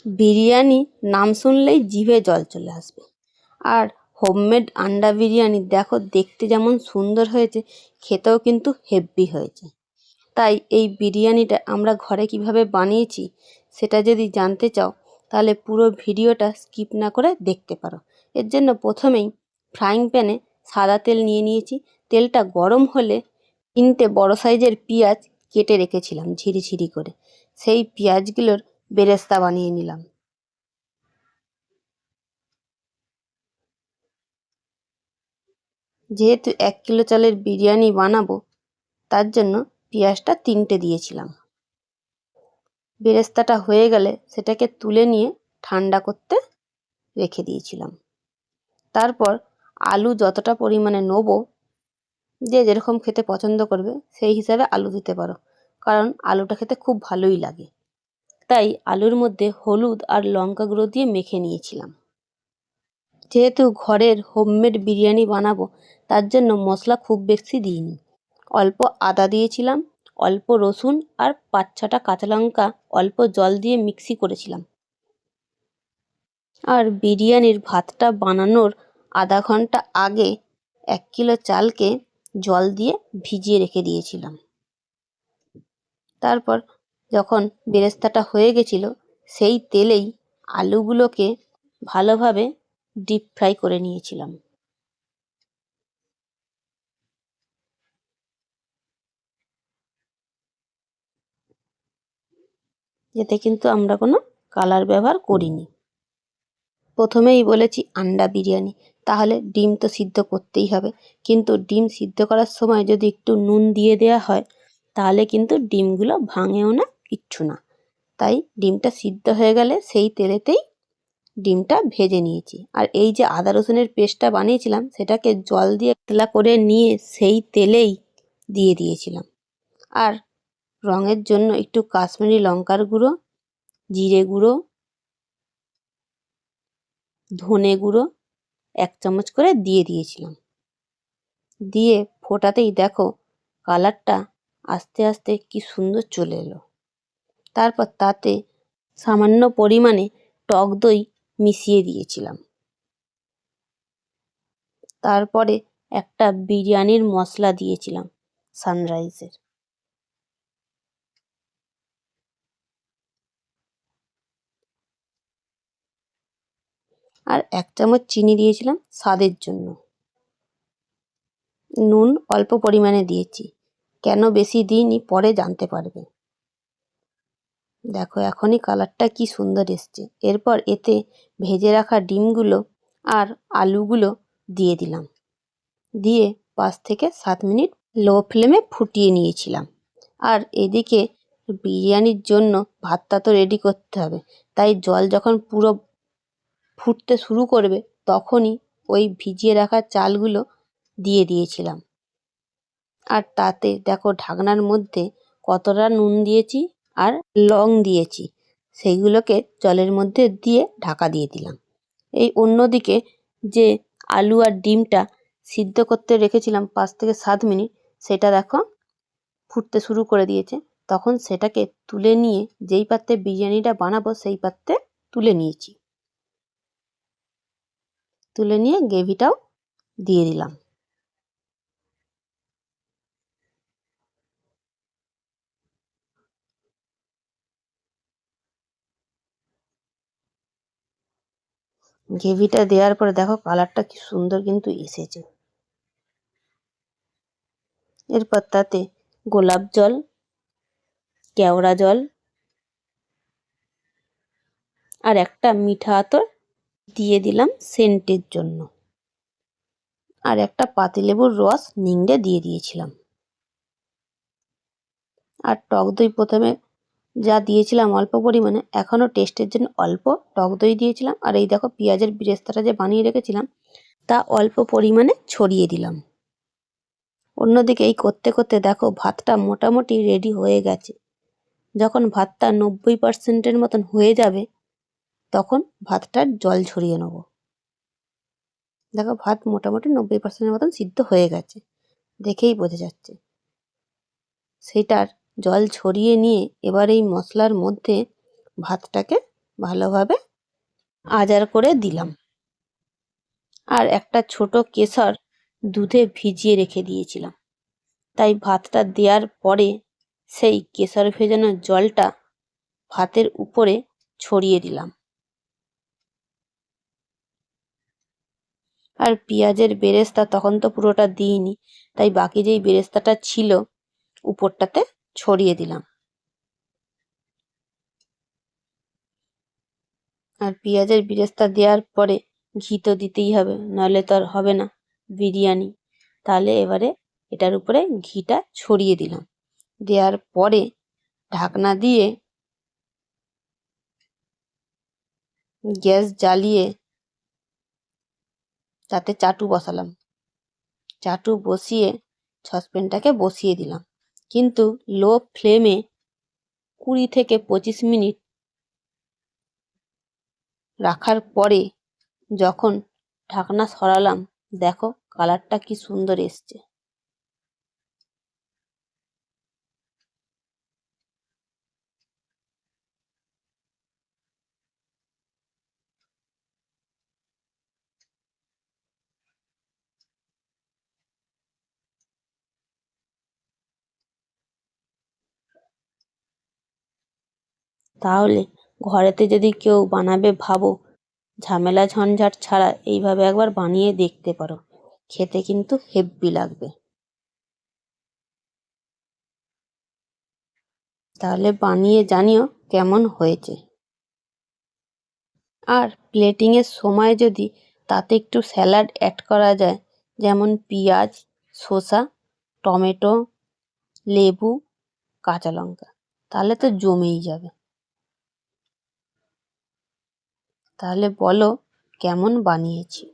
বিরিয়ানি নাম শুনলেই জিভে জল চলে আসবে। আর হোমমেড আন্ডা বিরিয়ানি দেখো দেখতে যেমন সুন্দর হয়েছে, খেতেও কিন্তু হেব্বি হয়েছে। তাই এই বিরিয়ানিটা আমরা ঘরে কিভাবে বানিয়েছি সেটা যদি জানতে চাও তাহলে পুরো ভিডিওটা স্কিপ না করে দেখতে পারো। এর জন্য প্রথমেই ফ্রাইং প্যানে সাদা তেল নিয়ে নিয়েছি। তেলটা গরম হলে 3টে বড় সাইজের পেঁয়াজ কেটে রেখেছিলাম ঝিরিঝিরি করে, সেই পেঁয়াজগুলোর বেরেস্তা বানিয়ে নিলাম। যেহেতু 1 কিলো চালের বিরিয়ানি বানাবো তার জন্য পেঁয়াজটা 3টে দিয়েছিলাম। বেরেস্তাটা হয়ে গেলে সেটাকে তুলে নিয়ে ঠান্ডা করতে রেখে দিয়েছিলাম। তারপর আলু যতটা পরিমাণে নেবো, যে যেরকম খেতে পছন্দ করবে সেই হিসাবে আলু দিতে পারো, কারণ আলুটা খেতে খুব ভালোই লাগে। তাই আলুর মধ্যে হলুদ আর লঙ্কা গুঁড়ো দিয়ে মেখে নিয়েছিলাম। যেহেতু ঘরের হোমমেড বিরিয়ানি বানাবো তার জন্য মশলা খুব বেশি দিইনি। অল্প আদা দিয়েছিলাম, অল্প রসুন আর 5-6টা কাঁচা লঙ্কা অল্প জল দিয়ে মিক্সি করেছিলাম। আর বিরিয়ানির ভাতটা বানানোর আধা ঘন্টা আগে 1 কিলো চালকে জল দিয়ে ভিজিয়ে রেখে দিয়েছিলাম। তারপর যখন বেরেস্তাটা হয়ে গেছিল সেই তেলেই আলুগুলোকে ভালোভাবে ডিপ ফ্রাই করে নিয়েছিলাম। এতে কিন্তু আমরা কোনো কালার ব্যবহার করিনি। প্রথমেই বলেছি আন্ডা বিরিয়ানি, তাহলে ডিম তো সিদ্ধ করতেই হবে, কিন্তু ডিম সিদ্ধ করার সময় যদি একটু নুন দিয়ে দেওয়া হয় তাহলে কিন্তু ডিমগুলো ভাঙেও না, কিচ্ছু না। তাই ডিমটা সিদ্ধ হয়ে গেলে সেই তেলেতেই ডিমটা ভেজে নিয়েছি। আর এই যে আদা রসুনের পেস্টটা বানিয়েছিলাম সেটাকে জল দিয়ে পাতলা করে নিয়ে সেই তেলেই দিয়ে দিয়েছিলাম। আর রঙের জন্য একটু কাশ্মীরি লঙ্কার গুঁড়ো, জিরে গুঁড়ো, ধনে গুঁড়ো 1 চামচ করে দিয়ে দিয়েছিলাম। দিয়ে ফোটাতেই দেখো কালারটা আস্তে আস্তে কি সুন্দর চলে এলো। তারপর তাতে সামান্য পরিমাণে টক দই মিশিয়ে দিয়েছিলাম। তারপরে একটা বিরিয়ানির মশলা দিয়েছিলাম সানরাইজের। আর 1 চামচ চিনি দিয়েছিলাম স্বাদের জন্য। নুন অল্প পরিমাণে দিয়েছি, কেন বেশি দিইনি পরে জানতে পারবে। দেখো এখনই কালারটা কি সুন্দর এসছে। এরপর এতে ভেজে রাখা ডিমগুলো আর আলুগুলো দিয়ে দিলাম। দিয়ে 5 থেকে 7 মিনিট লো ফ্লেমে ফুটিয়ে নিয়েছিলাম। আর এদিকে বিরিয়ানির জন্য ভাতটা তো রেডি করতে হবে, তাই জল যখন পুরো ফুটতে শুরু করবে তখনই ওই ভিজিয়ে রাখা চালগুলো দিয়ে দিয়েছিলাম। আর তাতে দেখো ঢাকনার মধ্যে কতটা নুন দিয়েছি আর লং দিয়েছি, সেইগুলোকে জলের মধ্যে দিয়ে ঢাকা দিয়ে দিলাম। এই অন্যদিকে যে আলু আর ডিমটা সিদ্ধ করতে রেখেছিলাম 5 থেকে 7 মিনিট, সেটা দেখো ফুটতে শুরু করে দিয়েছে। তখন সেটাকে তুলে নিয়ে যেই পাত্রে বিরিয়ানিটা বানাবো সেই পাত্রে তুলে নিয়েছি। তুলে নিয়ে গ্রেভিটাও দিয়ে দিলাম। গ্রেভিটা দেওয়ার পরে দেখো কালারটা কি সুন্দর কিন্তু এসেছে। এরপর তাতে গোলাপ জল, কেওড়া জল আর একটা মিঠা আতর দিয়ে দিলাম সেন্টের জন্য। আর একটা পাতিলেবুর রস নিংড়ে দিয়ে দিয়েছিলাম। আর টক দই প্রথমে যা দিয়েছিলাম অল্প পরিমাণে, এখনও টেস্টের জন্য অল্প টক দই দিয়েছিলাম। আর এই দেখো পেঁয়াজের বেরেস্তাটা যে বানিয়ে রেখেছিলাম তা অল্প পরিমাণে ছড়িয়ে দিলাম। অন্যদিকে এই করতে করতে দেখো ভাতটা মোটামুটি রেডি হয়ে গেছে। যখন ভাতটা 90%-এর মতন হয়ে যাবে তখন ভাতটার জল ঝরিয়ে নেব। দেখো ভাত মোটামুটি 90%-এর মতন সিদ্ধ হয়ে গেছে, দেখেই বোঝা যাচ্ছে। সেটার জল ছড়িয়ে নিয়ে এবার এই মশলার মধ্যে ভাতটাকে ভালোভাবে আজার করে দিলাম। আর একটা ছোট কেশর দুধে ভিজিয়ে রেখে দিয়েছিলাম, তাই ভাতটা দেওয়ার পরে সেই কেশর ভেজানো জলটা ভাতের উপরে ছড়িয়ে দিলাম। আর পেঁয়াজের বেরেস্তা তখন তো পুরোটা দিইনি, তাই বাকি যেই বেরেস্তাটা ছিল উপরটাতে ছড়িয়ে দিলাম। আর পেঁয়াজের বেরেস্তা দেওয়ার পরে ঘি তো দিতেই হবে, নাহলে তো আর হবে না বিরিয়ানি। তাহলে এবারে এটার উপরে ঘিটা ছড়িয়ে দিলাম। দেওয়ার পরে ঢাকনা দিয়ে গ্যাস জ্বালিয়ে তাতে চাটু বসালাম। চাটু বসিয়ে সসপ্যানটাকে বসিয়ে দিলাম, কিন্তু লো ফ্লেমে 20 থেকে 25 মিনিট রাখার পরে যখন ঢাকনা সরালাম, দেখো কালারটা কি সুন্দর এসছে। তাহলে ঘরেতে যদি কেউ বানাবে ভাবো, ঝামেলা ঝঞ্ঝাট ছাড়া এইভাবে একবার বানিয়ে দেখতে পারো, খেতে কিন্তু হেব্বি লাগবে। তাহলে বানিয়ে জানিও কেমন হয়েছে। আর প্লেটিংয়ের সময় যদি তাতে একটু স্যালাড অ্যাড করা যায়, যেমন পেঁয়াজ, শসা, টমেটো, লেবু, কাঁচা লঙ্কা, তাহলে তো জমেই যাবে। তাহলে বলো কেমন বানিয়েছি।